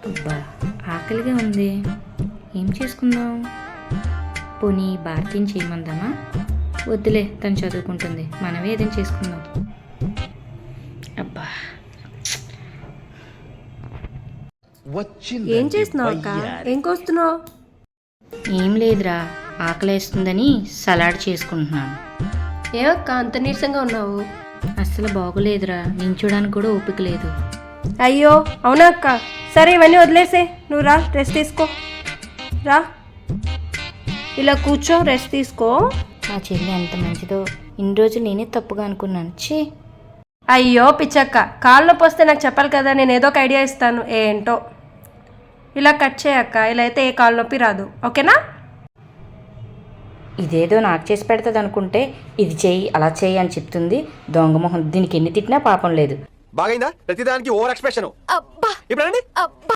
అబ్బా ఆకలిగా ఉంది. ఏం చేసుకుందాం? పోనీ భారతిని చేయమందామా? వద్దులే, తను చదువుకుంటుంది, మనమే ఏదైనా చేసుకుందాం. అబ్బా ఏం చేస్తున్నావు అక్క? ఏం కోస్తున్నావు? ఏం లేదురా, ఆకలేస్తుందని సలాడ్ చేసుకుంటున్నాను. ఏమక్క అంత నీరసంగా ఉన్నావు? అస్సలు బాగోలేదురా, నించోడానికి కూడా ఓపిక లేదు. అయ్యో అవునా అక్క? సరే ఇవన్నీ వదిలేసే, నువ్వు రా రెస్ట్ తీసుకో. రా ఇలా కూర్చో, రెస్ట్ తీసుకో. మా చెల్లి ఎంత మంచిదో, ఇన్ని రోజులు నేనే తప్పుగా అనుకున్నాను. అయ్యో పిచ్చక్క, కాళ్ళు నొప్పి వస్తే నాకు చెప్పాలి కదా, నేను ఏదో ఒక ఐడియా ఇస్తాను. ఏంటో ఇలా కట్ చేయక్క, ఇలా అయితే ఏ కాళ్ళు నొప్పి రాదు. ఓకేనా? ఇదేదో నాకు చేసి పెడతాది అనుకుంటే ఇది చేయి అలా చేయి అని చెప్తుంది. దొంగ మొహం, దీనికి ఎన్ని తిట్టినా పాపం లేదు. బాగైందా? ప్రతిదానికి ఓవర్ ఎక్స్ప్రెషన్. ఇప్పుడు